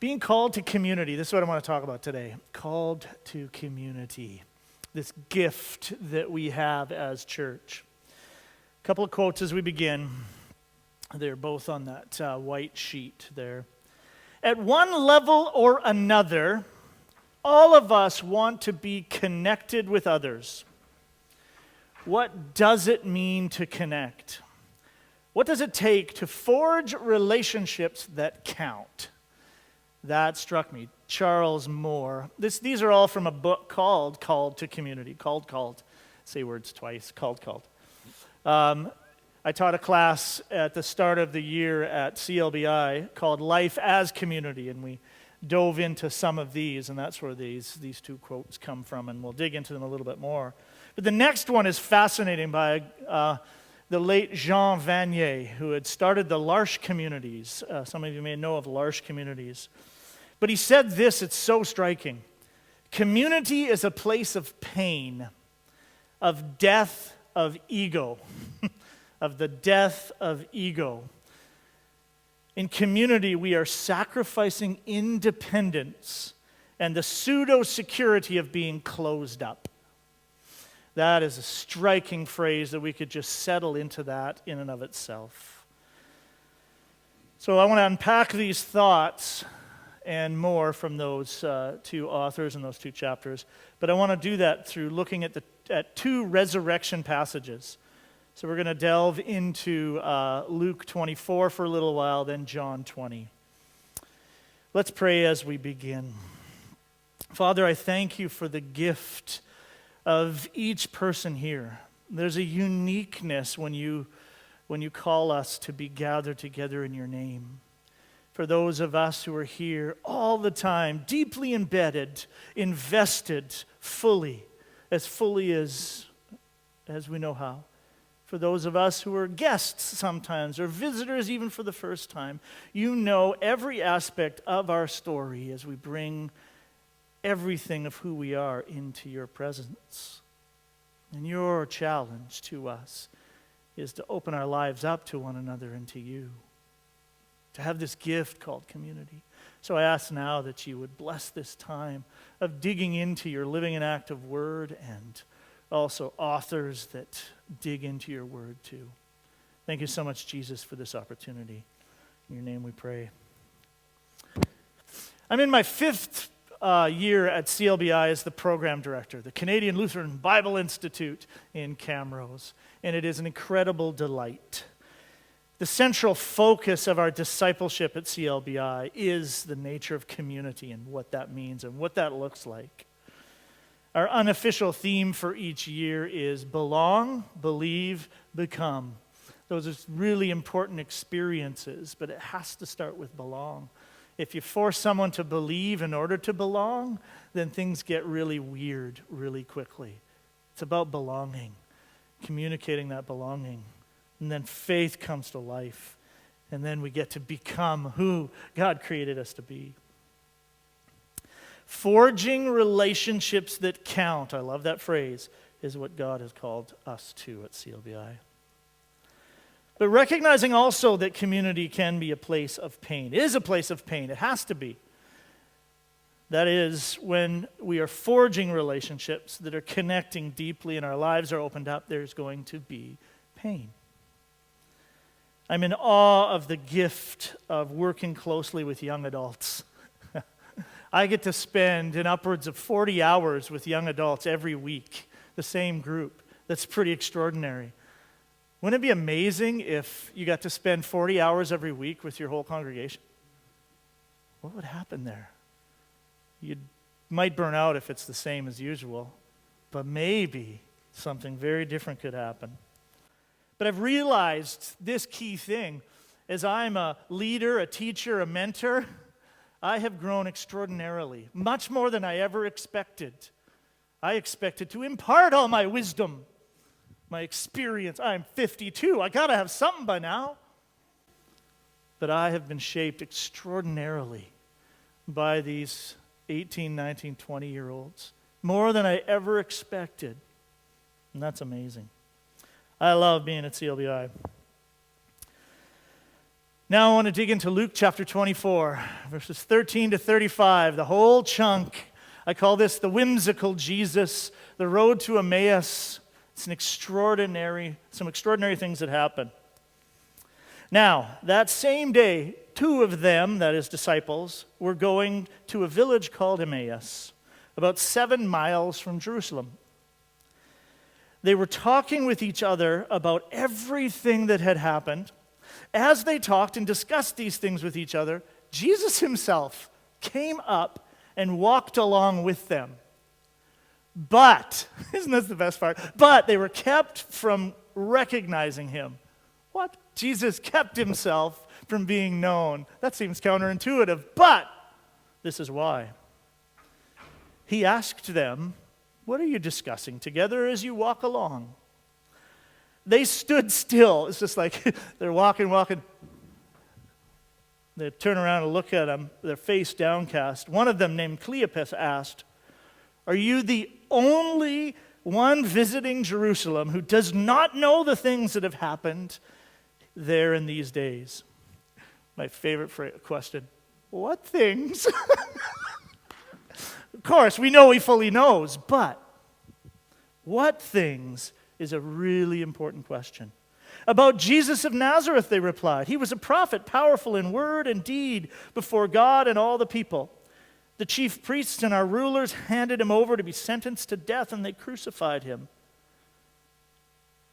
Being called to community, this is what I want to talk about today. Called to community, this gift that we have as church. A couple of quotes as we begin. They're both on that white sheet there. At one level or another, all of us want to be connected with others. What does it mean to connect? What does it take to forge relationships that count? That struck me. Charles Moore. These are all from a book called Called to Community. Called. Say words twice. Called. I taught a class at the start of the year at CLBI called Life as Community, and we dove into some of these, and that's where these two quotes come from, and we'll dig into them a little bit more. But the next one is fascinating by the late Jean Vanier, who had started the L'Arche communities. Some of you may know of L'Arche communities. But he said this, it's so striking. Community is a place of pain, of death of ego, of the death of ego. In community, we are sacrificing independence and the pseudo-security of being closed up. That is a striking phrase that we could just settle into that in and of itself. So I want to unpack these thoughts and more from those two authors and those two chapters. But I want to do that through looking at two resurrection passages. So we're going to delve into Luke 24 for a little while, then John 20. Let's pray as we begin. Father, I thank you for the gift of each person here. There's a uniqueness when you call us to be gathered together in your name. For those of us who are here all the time, deeply embedded, invested fully as we know how. For those of us who are guests sometimes, or visitors even for the first time, you know every aspect of our story as we bring everything of who we are into your presence. And your challenge to us is to open our lives up to one another and to you, to have this gift called community. So I ask now that you would bless this time of digging into your living and active word, and also authors that dig into your word too. Thank you so much, Jesus, for this opportunity. In your name we pray. I'm in my fifth year at CLBI as the program director, the Canadian Lutheran Bible Institute in Camrose, and it is an incredible delight. The central focus of our discipleship at CLBI is the nature of community and what that means and what that looks like. Our unofficial theme for each year is belong, believe, become. Those are really important experiences, but it has to start with belong. If you force someone to believe in order to belong, then things get really weird really quickly. It's about belonging, communicating that belonging. And then faith comes to life. And then we get to become who God created us to be. Forging relationships that count, I love that phrase, is what God has called us to at CLBI. But recognizing also that community can be a place of pain. It is a place of pain. It has to be. That is, when we are forging relationships that are connecting deeply and our lives are opened up, there's going to be pain. I'm in awe of the gift of working closely with young adults. I get to spend in upwards of 40 hours with young adults every week, the same group. That's pretty extraordinary. Wouldn't it be amazing if you got to spend 40 hours every week with your whole congregation? What would happen there? You might burn out if it's the same as usual, but maybe something very different could happen. But I've realized this key thing. As I'm a leader, a teacher, a mentor, I have grown extraordinarily, much more than I ever expected. I expected to impart all my wisdom, my experience. I'm 52. I got to have something by now. But I have been shaped extraordinarily by these 18, 19, 20-year-olds, more than I ever expected. And that's amazing. I love being at CLBI. Now I want to dig into Luke chapter 24, verses 13 to 35, the whole chunk. I call this the whimsical Jesus, the road to Emmaus. It's some extraordinary things that happen. Now, that same day, 2 of them, that is disciples, were going to a village called Emmaus, about 7 miles from Jerusalem. They were talking with each other about everything that had happened. As they talked and discussed these things with each other, Jesus himself came up and walked along with them. But, isn't this the best part? But they were kept from recognizing him. What? Jesus kept himself from being known. That seems counterintuitive, but this is why. He asked them, "What are you discussing together as you walk along?" They stood still. It's just like they're walking. They turn around and look at him, their face downcast. One of them, named Cleopas, asked, "Are you the only one visiting Jerusalem who does not know the things that have happened there in these days?" My favorite question, what things? Of course, we know he fully knows, but what things is a really important question. "About Jesus of Nazareth," they replied. "He was a prophet, powerful in word and deed before God and all the people. The chief priests and our rulers handed him over to be sentenced to death, and they crucified him.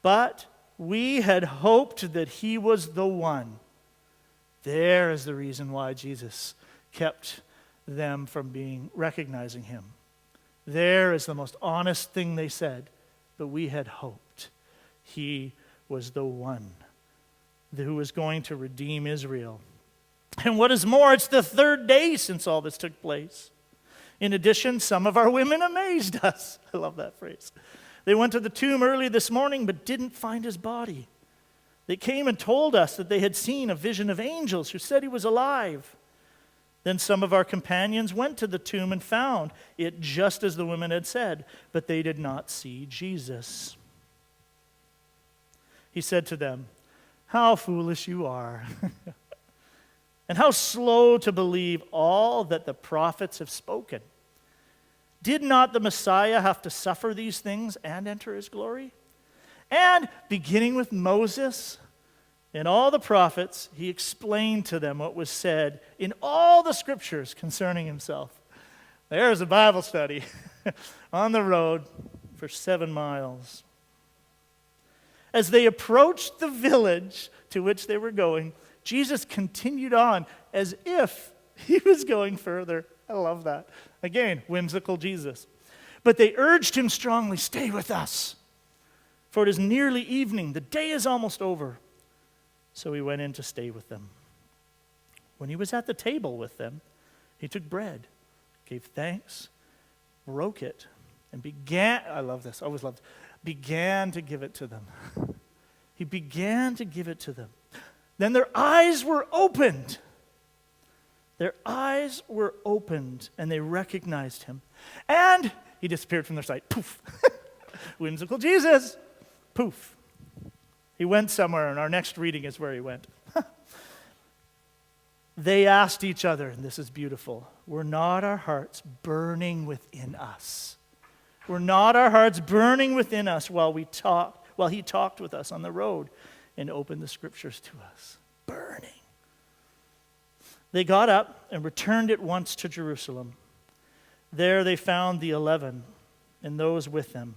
But we had hoped that he was the one." There is the reason why Jesus kept them from recognizing him. There is the most honest thing they said. But we had hoped he was the one who was going to redeem Israel. And what is more, it's the 3rd day since all this took place. In addition, some of our women amazed us. I love that phrase. They went to the tomb early this morning but didn't find his body. They came and told us that they had seen a vision of angels who said he was alive. Then some of our companions went to the tomb and found it just as the women had said, but they did not see Jesus. He said to them, "How foolish you are, and how slow to believe all that the prophets have spoken. Did not the Messiah have to suffer these things and enter his glory?" And beginning with Moses and all the prophets, he explained to them what was said in all the scriptures concerning himself. There's a Bible study on the road for 7 miles. As they approached the village to which they were going, Jesus continued on as if he was going further. I love that. Again, whimsical Jesus. But they urged him strongly, "Stay with us, for it is nearly evening. The day is almost over." So he went in to stay with them. When he was at the table with them, he took bread, gave thanks, broke it, and began to give it to them. He began to give it to them. Then their eyes were opened. Their eyes were opened, and they recognized him. And he disappeared from their sight. Poof. Whimsical Jesus. Poof. He went somewhere, and our next reading is where he went. They asked each other, and this is beautiful, "Were not our hearts burning within us? Were not our hearts burning within us while he talked with us on the road and opened the scriptures to us?" Burning. They got up and returned at once to Jerusalem. There they found the 11 and those with them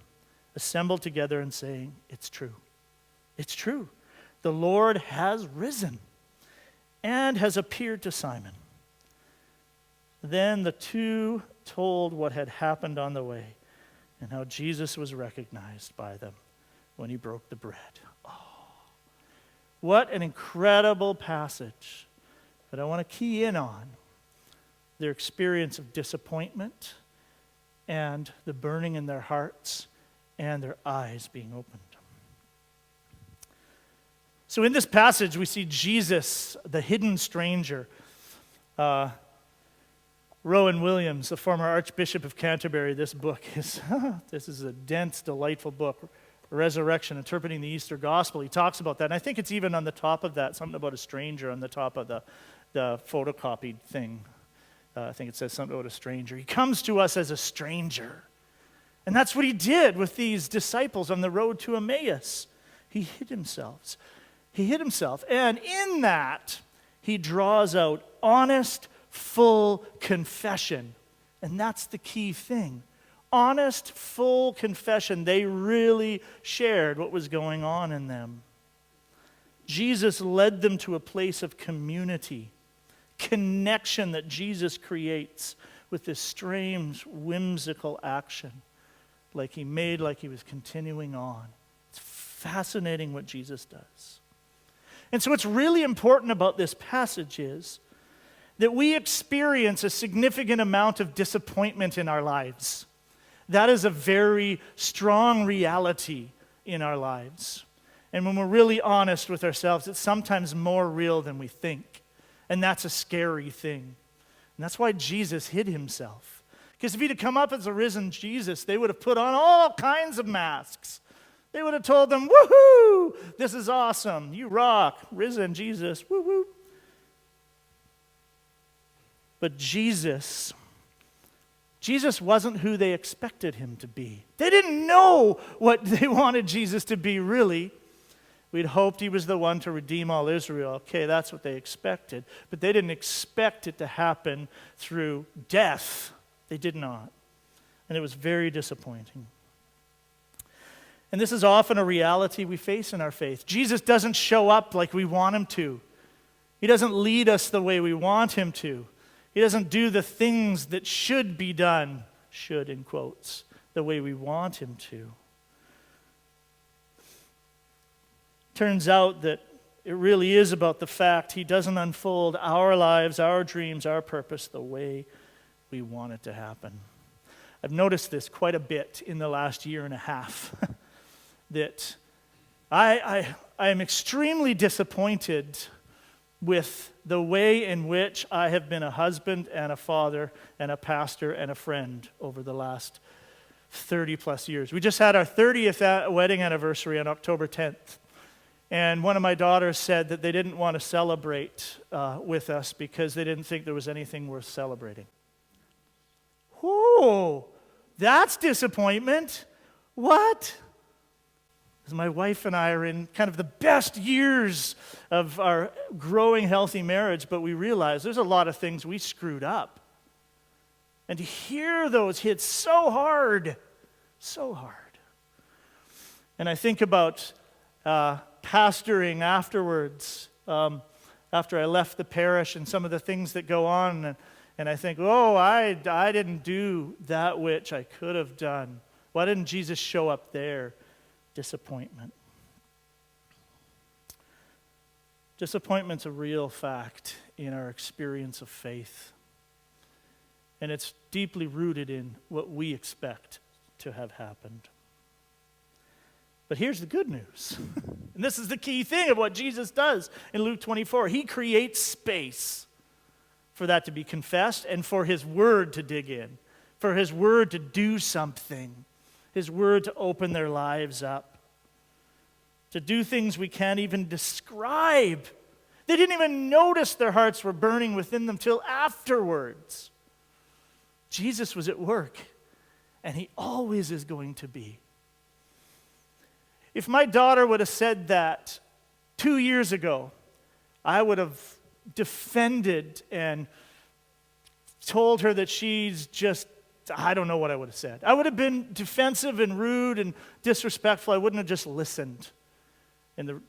assembled together and saying, "It's true. It's true. The Lord has risen and has appeared to Simon." Then the 2 told what had happened on the way and how Jesus was recognized by them when he broke the bread. Oh, what an incredible passage. But I want to key in on their experience of disappointment and the burning in their hearts and their eyes being opened. So in this passage, we see Jesus, the hidden stranger. Rowan Williams, the former Archbishop of Canterbury, this is a dense, delightful book, resurrection, interpreting the Easter gospel, he talks about that. And I think it's even on the top of that, something about a stranger on the top of the photocopied thing. I think it says something about a stranger. He comes to us as a stranger. And that's what he did with these disciples on the road to Emmaus. He hid himself. And in that, he draws out honest, full confession. And that's the key thing. Honest, full confession. They really shared what was going on in them. Jesus led them to a place of community, connection that Jesus creates with this strange, whimsical action, like he was continuing on. It's fascinating what Jesus does. And so what's really important about this passage is that we experience a significant amount of disappointment in our lives. That is a very strong reality in our lives. And when we're really honest with ourselves, it's sometimes more real than we think. And that's a scary thing. And that's why Jesus hid himself. Because if he'd have come up as a risen Jesus, they would have put on all kinds of masks. They would have told them, woohoo, this is awesome, you rock, risen Jesus, woo-woo. But Jesus wasn't who they expected him to be. They didn't know what they wanted Jesus to be, really. We'd hoped he was the one to redeem all Israel. Okay, that's what they expected. But they didn't expect it to happen through death. They did not. And it was very disappointing. And this is often a reality we face in our faith. Jesus doesn't show up like we want him to. He doesn't lead us the way we want him to. He doesn't do the things that should be done, should in quotes, the way we want him to. Turns out that it really is about the fact he doesn't unfold our lives, our dreams, our purpose the way we want it to happen. I've noticed this quite a bit in the last year and a half, that I am extremely disappointed with the way in which I have been a husband and a father and a pastor and a friend over the last 30 plus years. We just had our 30th wedding anniversary on October 10th. And one of my daughters said that they didn't want to celebrate with us because they didn't think there was anything worth celebrating. Whoa, that's disappointment. What? Because my wife and I are in kind of the best years of our growing healthy marriage, but we realize there's a lot of things we screwed up. And to hear those hit so hard. And I think about pastoring afterwards, after I left the parish and some of the things that go on, and I think, I didn't do that which I could have done. Why didn't Jesus show up there? Disappointment. Disappointment's a real fact in our experience of faith. And it's deeply rooted in what we expect to have happened. But here's the good news. And this is the key thing of what Jesus does in Luke 24. He creates space for that to be confessed and for his word to dig in, for his word to do something, his word to open their lives up, to do things we can't even describe. They didn't even notice their hearts were burning within them till afterwards. Jesus was at work, and he always is going to be. If my daughter would have said that 2 years ago, I would have defended and told her that she's just, I don't know what I would have said. I would have been defensive and rude and disrespectful. I wouldn't have just listened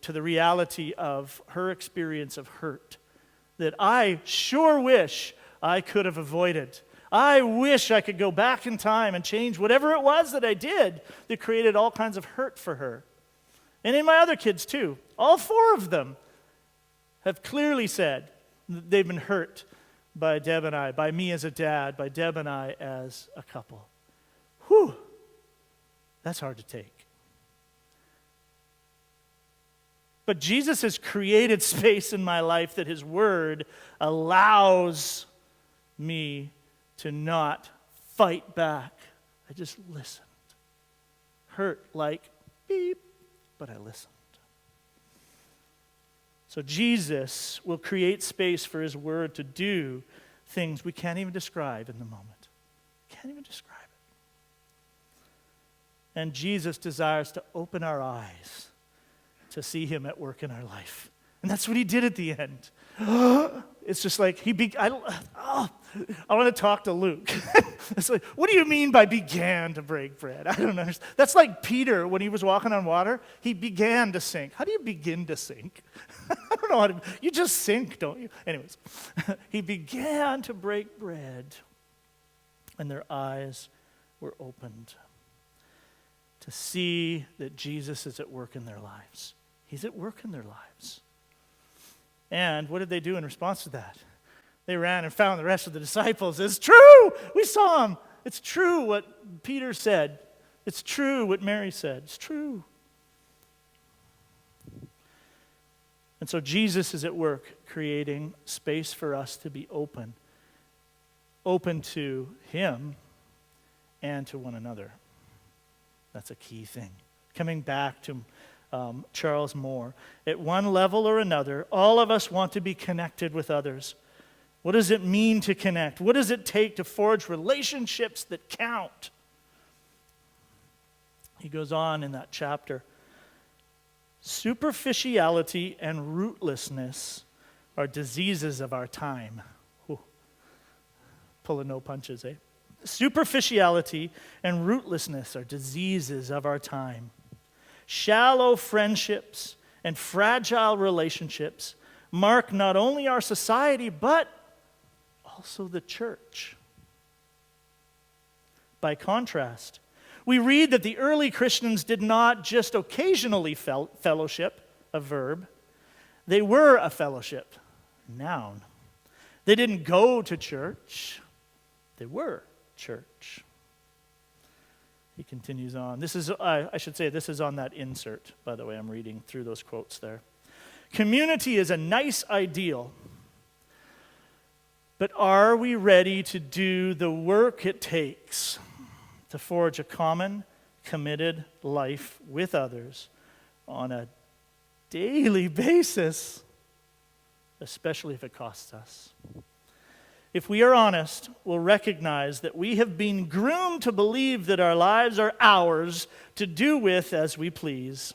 to the reality of her experience of hurt that I sure wish I could have avoided. I wish I could go back in time and change whatever it was that I did that created all kinds of hurt for her. And in my other kids too. All 4 of them have clearly said they've been hurt by Deb and I, by me as a dad, by Deb and I as a couple. Whew, that's hard to take. But Jesus has created space in my life that his word allows me to not fight back. I just listened. Hurt like beep, but I listened. So Jesus will create space for his word to do things we can't even describe in the moment. Can't even describe it. And Jesus desires to open our eyes to see him at work in our life. And that's what he did at the end. It's just like, I want to talk to Luke. It's like, what do you mean by began to break bread? I don't understand. That's like Peter when he was walking on water. He began to sink. How do you begin to sink? I don't know how to, you just sink, don't you? Anyways, he began to break bread, and their eyes were opened to see that Jesus is at work in their lives. He's at work in their lives. And what did they do in response to that? They ran and found the rest of the disciples. It's true! We saw him. It's true what Peter said. It's true what Mary said. It's true. And so Jesus is at work creating space for us to be open to him and to one another. That's a key thing. Coming back to Charles Moore, at one level or another, all of us want to be connected with others. What does it mean to connect? What does it take to forge relationships that count? He goes on in that chapter. Superficiality and rootlessness are diseases of our time. Ooh. Pulling no punches, eh? Superficiality and rootlessness are diseases of our time. Shallow friendships and fragile relationships mark not only our society, but also the church. By contrast, we read that the early Christians did not just occasionally fellowship, a verb. They were a fellowship, noun. They didn't go to church. They were church. He continues on. This is, I should say, this is on that insert, by the way. I'm reading through those quotes there. Community is a nice ideal, but are we ready to do the work it takes to forge a common, committed life with others on a daily basis, especially if it costs us? If we are honest, we'll recognize that we have been groomed to believe that our lives are ours to do with as we please,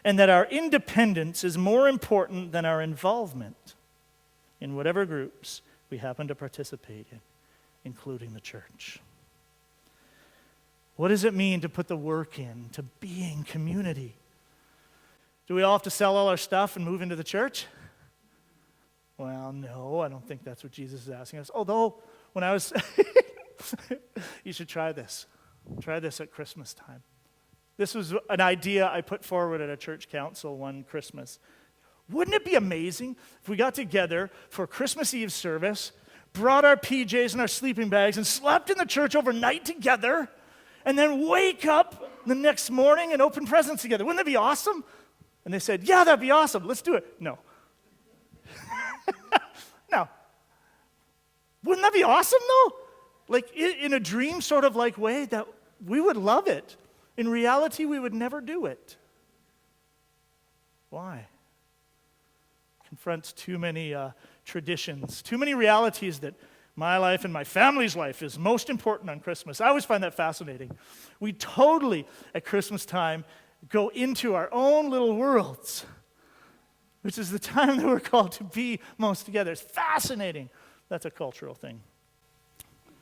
and that our independence is more important than our involvement in whatever groups we happen to participate in, including the church. What does it mean to put the work in, to being community? Do we all have to sell all our stuff and move into the church? Well, no, I don't think that's what Jesus is asking us. Although, when I was, you should try this. Try this at Christmas time. This was an idea I put forward at a church council one Christmas. Wouldn't it be amazing if we got together for Christmas Eve service, brought our PJs and our sleeping bags, and slept in the church overnight together, and then wake up the next morning and open presents together? Wouldn't that be awesome? And they said, yeah, that'd be awesome. Let's do it. No. No. Wouldn't that be awesome, though? Like, in a dream sort of like way, that we would love it. In reality, we would never do it. Why? Confronts too many traditions, too many realities that my life and my family's life is most important on Christmas. I always find that fascinating. We totally, at Christmas time, go into our own little worlds, which is the time that we're called to be most together. It's fascinating. That's a cultural thing.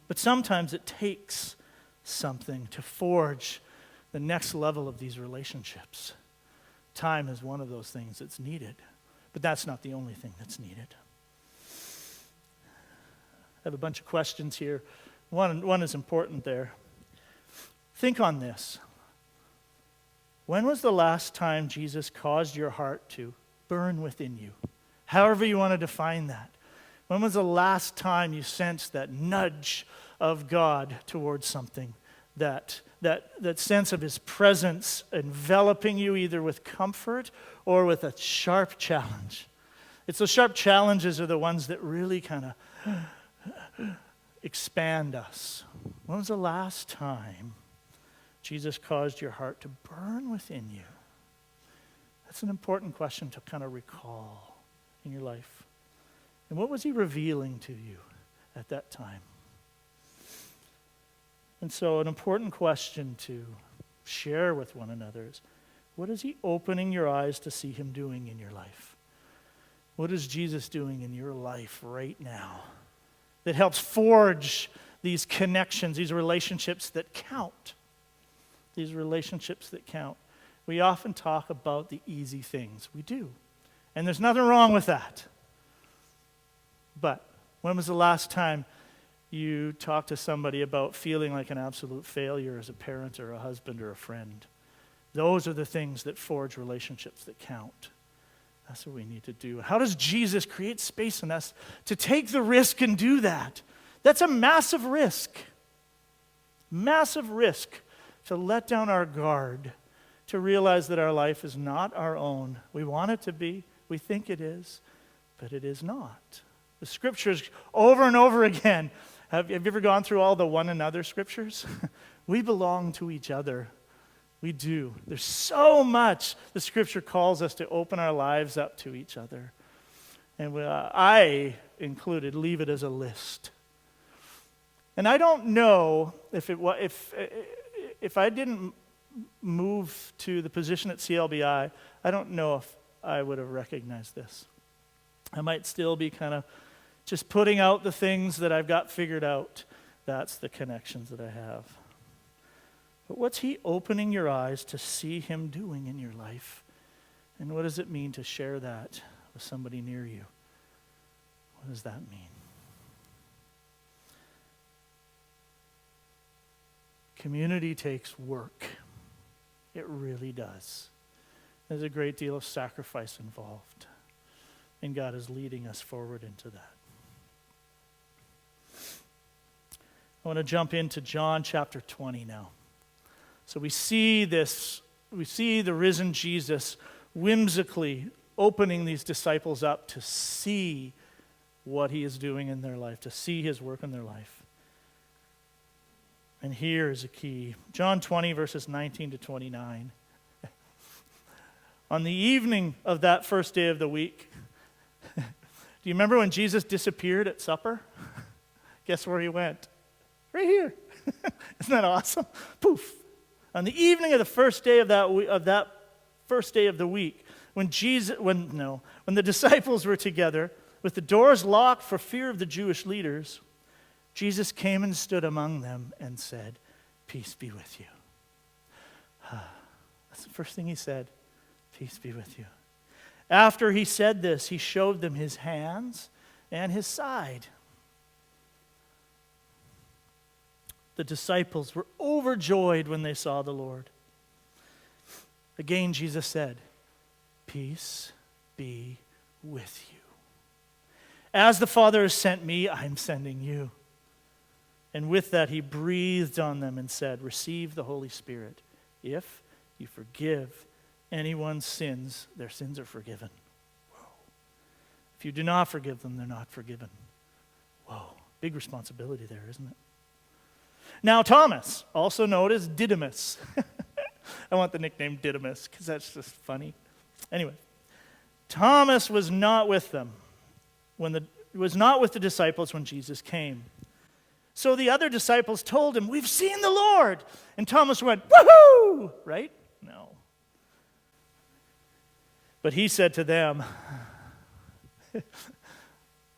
But sometimes it takes something to forge the next level of these relationships. Time is one of those things that's needed. But that's not the only thing that's needed. I have a bunch of questions here. One is important there. Think on this. When was the last time Jesus caused your heart to burn within you? However you want to define that. When was the last time you sensed that nudge of God towards something? That sense of his presence enveloping you either with comfort or with a sharp challenge. It's those sharp challenges are the ones that really kind of expand us. When was the last time Jesus caused your heart to burn within you? That's an important question to kind of recall in your life. And what was he revealing to you at that time? And so an important question to share with one another is, what is he opening your eyes to see him doing in your life? What is Jesus doing in your life right now that helps forge these connections, these relationships that count? These relationships that count. We often talk about the easy things. We do. And there's nothing wrong with that. But when was the last time you talked to somebody about feeling like an absolute failure as a parent or a husband or a friend? Those are the things that forge relationships that count. That's what we need to do. How does Jesus create space in us to take the risk and do that? That's a massive risk. Massive risk to let down our guard, to realize that our life is not our own. We want it to be. We think it is, but it is not. The scriptures over and over again. Have you ever gone through all the one another scriptures? We belong to each other. We do. There's so much the scripture calls us to open our lives up to each other. And I included, leave it as a list. And I don't know if I didn't move to the position at CLBI, I don't know if I would have recognized this. I might still be kind of just putting out the things that I've got figured out. That's the connections that I have. But what's he opening your eyes to see him doing in your life? And what does it mean to share that with somebody near you? What does that mean? Community takes work. It really does. There's a great deal of sacrifice involved. And God is leading us forward into that. I want to jump into John chapter 20 now. So we see the risen Jesus whimsically opening these disciples up to see what he is doing in their life, to see his work in their life. And here is a key. John 20, verses 19 to 29. On the evening of that first day of the week, do you remember when Jesus disappeared at supper? Guess where he went? Right here. Isn't that awesome? Poof. On the evening of the first day of that first day of the week, when the disciples were together, with the doors locked for fear of the Jewish leaders, Jesus came and stood among them and said, "Peace be with you." That's the first thing he said. Peace be with you. After he said this, he showed them his hands and his side. The disciples were overjoyed when they saw the Lord. Again, Jesus said, "Peace be with you. As the Father has sent me, I'm sending you." And with that, he breathed on them and said, "Receive the Holy Spirit. If you forgive anyone's sins, their sins are forgiven." Whoa. If you do not forgive them, they're not forgiven. Whoa. Big responsibility there, isn't it? Now Thomas, also known as Didymus. I want the nickname Didymus because that's just funny. Anyway, Thomas was not with them was not with the disciples when Jesus came. So the other disciples told him, "We've seen the Lord." And Thomas went, "Woohoo!" Right? No. But he said to them,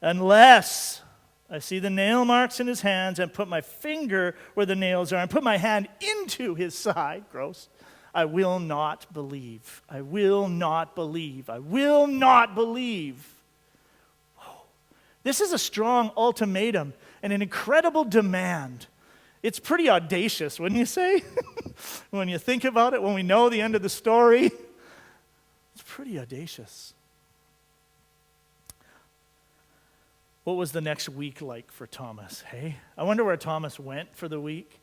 "Unless I see the nail marks in his hands and put my finger where the nails are and put my hand into his side," gross, "I will not believe. I will not believe. I will not believe." Whoa. This is a strong ultimatum and an incredible demand. It's pretty audacious, wouldn't you say? When you think about it, when we know the end of the story, it's pretty audacious. What was the next week like for Thomas? Hey, I wonder where Thomas went for the week.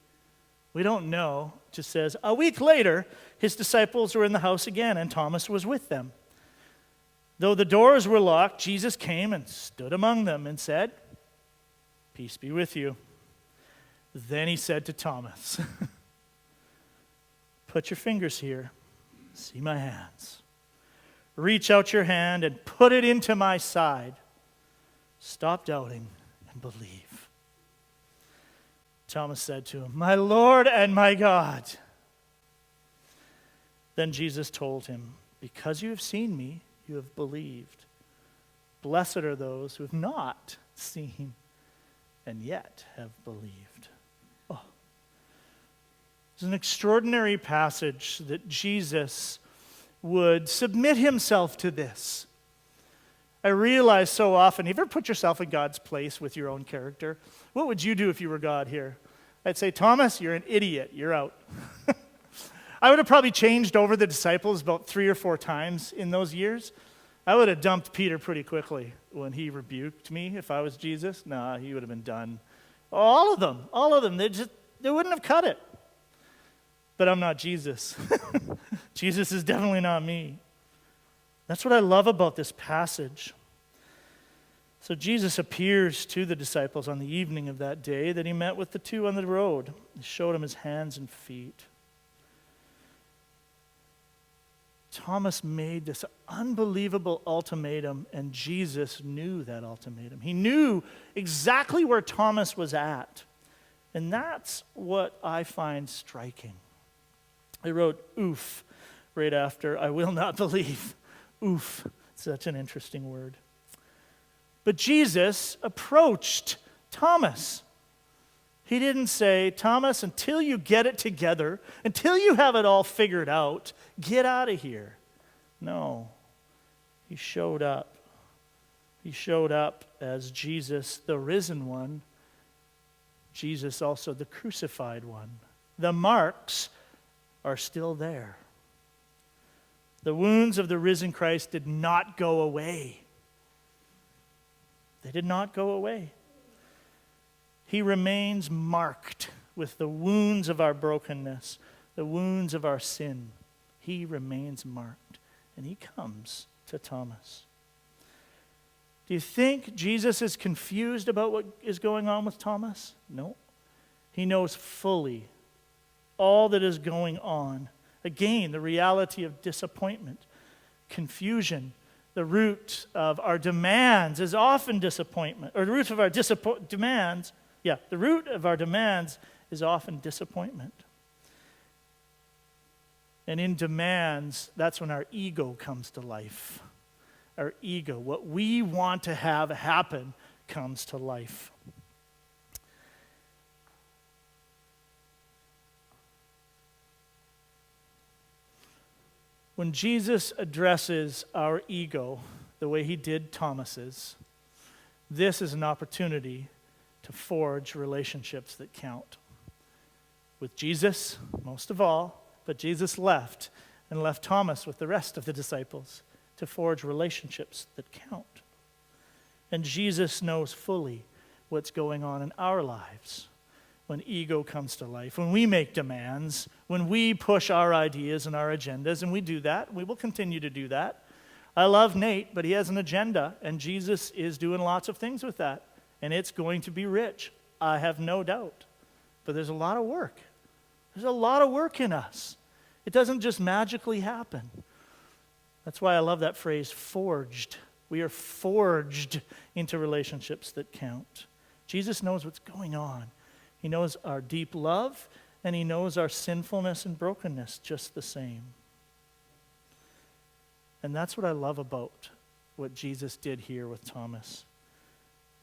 We don't know. It just says, a week later, his disciples were in the house again, and Thomas was with them. Though the doors were locked, Jesus came and stood among them and said, "Peace be with you." Then he said to Thomas, Put your fingers here. See my hands. Reach out your hand and put it into my side. Stop doubting and believe. Thomas said to him, My Lord and my God. Then Jesus told him, Because you have seen me, you have believed. Blessed are those who have not seen and yet have believed. Oh. It's an extraordinary passage that Jesus would submit himself to this. I realize so often, you ever put yourself in God's place with your own character? What would you do if you were God here? I'd say, Thomas, you're an idiot. You're out. I would have probably changed over the disciples about 3 or 4 times in those years. I would have dumped Peter pretty quickly when he rebuked me if I was Jesus. Nah, he would have been done. All of them. They wouldn't have cut it. But I'm not Jesus. Jesus is definitely not me. That's what I love about this passage. So Jesus appears to the disciples on the evening of that day that he met with the 2 on the road. He showed them his hands and feet. Thomas made this unbelievable ultimatum, and Jesus knew that ultimatum. He knew exactly where Thomas was at. And that's what I find striking. I wrote oof right after I will not believe. Oof. Such an interesting word. But Jesus approached Thomas. He didn't say, Thomas, until you get it together, until you have it all figured out, get out of here. No. He showed up. He showed up as Jesus, the risen one. Jesus also the crucified one. The marks are still there. The wounds of the risen Christ did not go away. They did not go away. He remains marked with the wounds of our brokenness, the wounds of our sin. He remains marked, and he comes to Thomas. Do you think Jesus is confused about what is going on with Thomas? No. He knows fully all that is going on. Again, the reality of disappointment, confusion. The root of our demands is often disappointment. Or the root of our demands, the root of our demands is often disappointment. And in demands, that's when our ego comes to life. Our ego, what we want to have happen, comes to life. When Jesus addresses our ego the way he did Thomas's, this is an opportunity to forge relationships that count. With Jesus, most of all, but Jesus left and left Thomas with the rest of the disciples to forge relationships that count. And Jesus knows fully what's going on in our lives when ego comes to life, when we make demands, when we push our ideas and our agendas, and we do that, we will continue to do that. I love Nate, but he has an agenda, and Jesus is doing lots of things with that, and it's going to be rich. I have no doubt. But there's a lot of work. There's a lot of work in us. It doesn't just magically happen. That's why I love that phrase, forged. We are forged into relationships that count. Jesus knows what's going on. He knows our deep love, and he knows our sinfulness and brokenness just the same. And that's what I love about what Jesus did here with Thomas.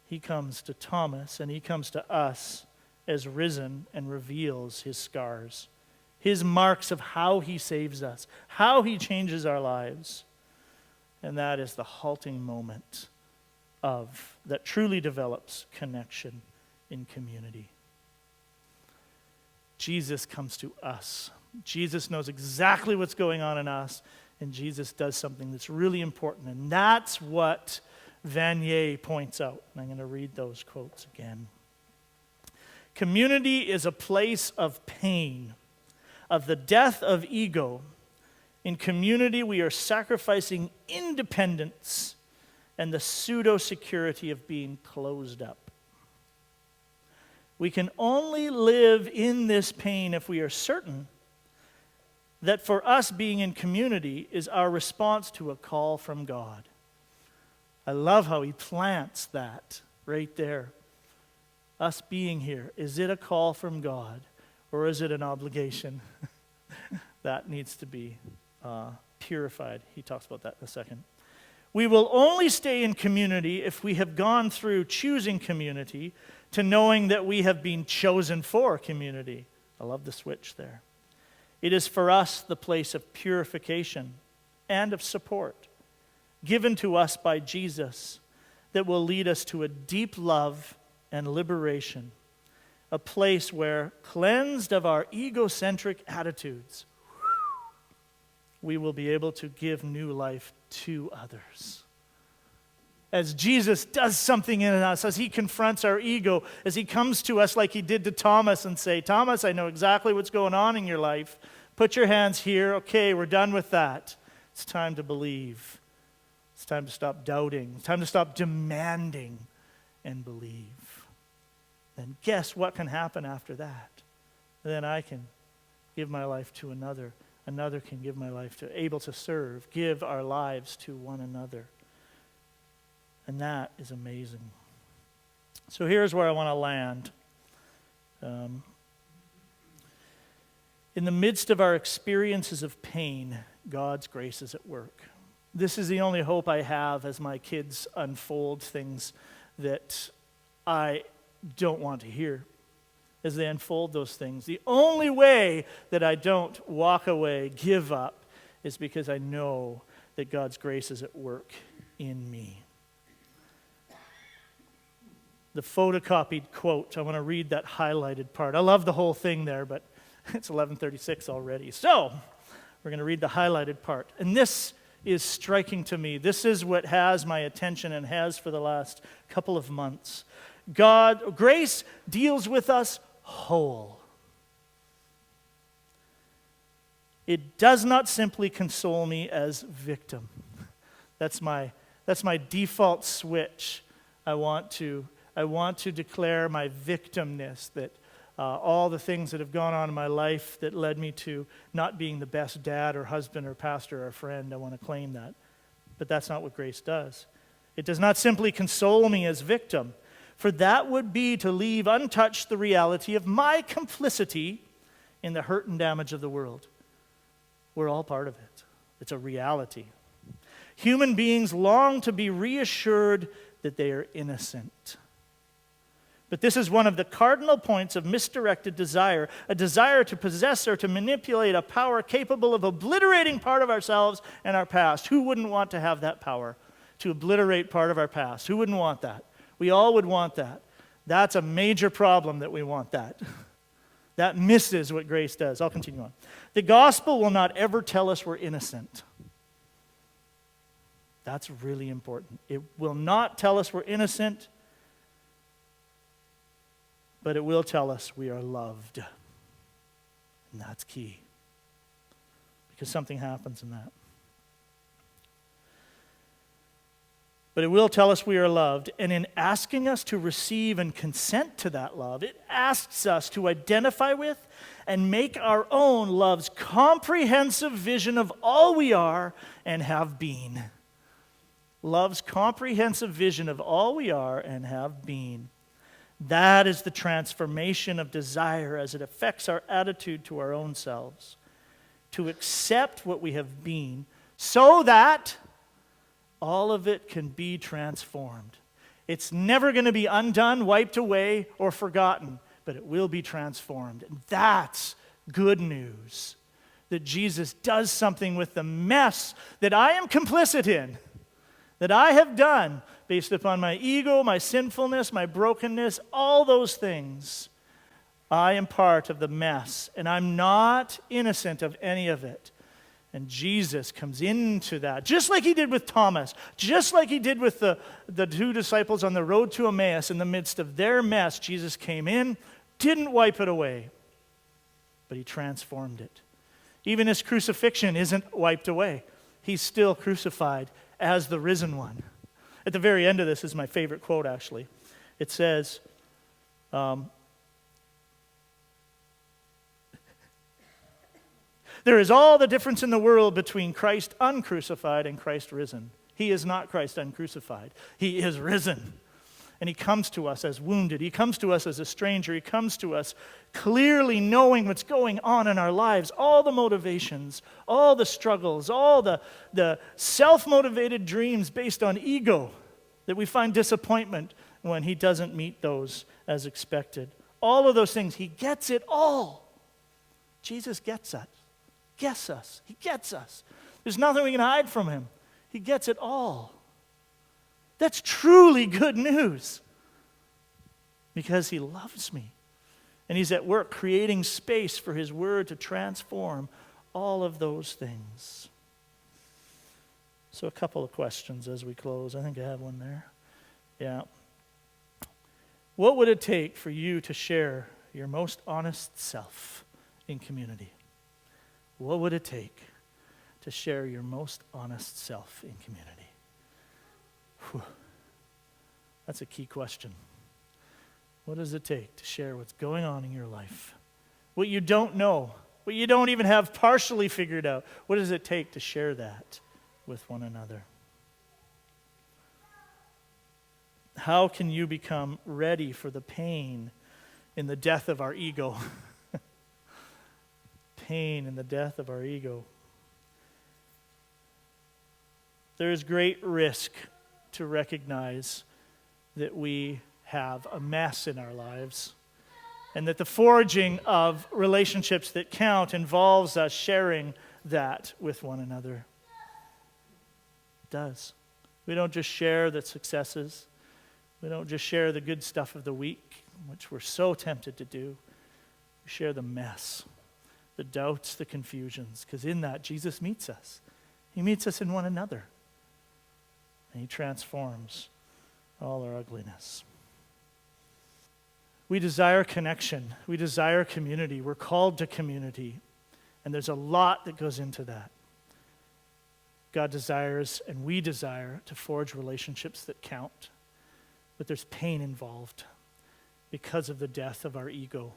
He comes to Thomas, and he comes to us as risen and reveals his scars, his marks of how he saves us, how he changes our lives. And that is the halting moment that truly develops connection in community. Jesus comes to us. Jesus knows exactly what's going on in us, and Jesus does something that's really important. And that's what Vanier points out. And I'm going to read those quotes again. Community is a place of pain, of the death of ego. In community, we are sacrificing independence and the pseudo-security of being closed up. We can only live in this pain if we are certain that for us being in community is our response to a call from God. I love how he plants that right there. Us being here, is it a call from God or is it an obligation? That needs to be purified. He talks about that in a second. We will only stay in community if we have gone through choosing community to knowing that we have been chosen for community. I love the switch there. It is for us the place of purification and of support given to us by Jesus that will lead us to a deep love and liberation, a place where, cleansed of our egocentric attitudes, we will be able to give new life to others. As Jesus does something in us, as he confronts our ego, as he comes to us like he did to Thomas and say, Thomas, I know exactly what's going on in your life. Put your hands here. Okay, we're done with that. It's time to believe. It's time to stop doubting. It's time to stop demanding and believe. Then guess what can happen after that? Then I can give my life to another. Another can give my life to, able to serve, give our lives to one another. And that is amazing. So here's where I want to land. In the midst of our experiences of pain, God's grace is at work. This is the only hope I have as my kids unfold things that I don't want to hear. As they unfold those things, the only way that I don't walk away, give up, is because I know that God's grace is at work in me. The photocopied quote, I want to read that highlighted part. I love the whole thing there, but it's 11:36 already. So, we're going to read the highlighted part. And this is striking to me. This is what has my attention and has for the last couple of months. Grace deals with us whole. It does not simply console me as victim. That's my default switch. I want to declare my victimness, that all the things that have gone on in my life that led me to not being the best dad or husband or pastor or friend, I want to claim that. But that's not what grace does. It does not simply console me as victim, for that would be to leave untouched the reality of my complicity in the hurt and damage of the world. We're all part of it. It's a reality. Human beings long to be reassured that they are innocent. But this is one of the cardinal points of misdirected desire, a desire to possess or to manipulate a power capable of obliterating part of ourselves and our past. Who wouldn't want to have that power, to obliterate part of our past? Who wouldn't want that? We all would want that. That's a major problem that we want that. That misses what grace does. I'll continue on. The gospel will not ever tell us we're innocent. That's really important. It will not tell us we're innocent, but it will tell us we are loved. And that's key, because something happens in that. But it will tell us we are loved, and in asking us to receive and consent to that love, it asks us to identify with and make our own love's comprehensive vision of all we are and have been. Love's comprehensive vision of all we are and have been. That is the transformation of desire as it affects our attitude to our own selves. To accept what we have been so that all of it can be transformed. It's never going to be undone, wiped away, or forgotten, but it will be transformed. And that's good news, that Jesus does something with the mess that I am complicit in, that I have done based upon my ego, my sinfulness, my brokenness, all those things. I am part of the mess, and I'm not innocent of any of it. And Jesus comes into that, just like he did with Thomas, just like he did with the two disciples on the road to Emmaus. In the midst of their mess, Jesus came in, didn't wipe it away, but he transformed it. Even his crucifixion isn't wiped away. He's still crucified as the risen one. At the very end of this is my favorite quote, actually. It says, There is all the difference in the world between Christ uncrucified and Christ risen. He is not Christ uncrucified. He is risen. And he comes to us as wounded. He comes to us as a stranger. He comes to us clearly knowing what's going on in our lives, all the motivations, all the struggles, all the self-motivated dreams based on ego that we find disappointment when he doesn't meet those as expected. All of those things, he gets it all. Jesus gets us. Gets us. He gets us. There's nothing we can hide from him. He gets it all. That's truly good news because he loves me. And he's at work creating space for his word to transform all of those things. So a couple of questions as we close. I think I have one there. Yeah. What would it take for you to share your most honest self in community? What would it take to share your most honest self in community? Whew. That's a key question. What does it take to share what's going on in your life? What you don't know, what you don't even have partially figured out. What does it take to share that with one another? How can you become ready for the pain in the death of our ego? Pain in the death of our ego. There is great risk to recognize that we have a mess in our lives and that the forging of relationships that count involves us sharing that with one another. It does. We don't just share the successes. We don't just share the good stuff of the week, which we're so tempted to do. We share the mess, the doubts, the confusions, because in that, Jesus meets us. He meets us in one another. And he transforms all our ugliness. We desire connection. We desire community. We're called to community. And there's a lot that goes into that. God desires and we desire to forge relationships that count. But there's pain involved because of the death of our ego.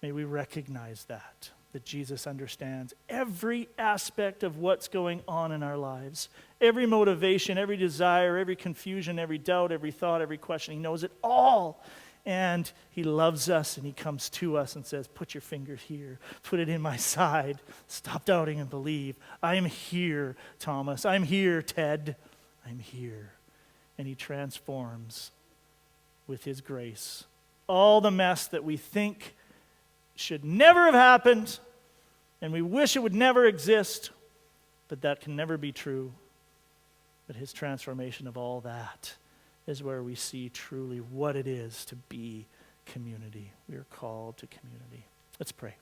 May we recognize that Jesus understands every aspect of what's going on in our lives. Every motivation, every desire, every confusion, every doubt, every thought, every question. He knows it all. And he loves us and he comes to us and says, put your finger here. Put it in my side. Stop doubting and believe. I am here, Thomas. I'm here, Ted. I'm here. And he transforms with his grace all the mess that we think should never have happened, and we wish it would never exist, but that can never be true. But his transformation of all that is where we see truly what it is to be community. We are called to community. Let's pray.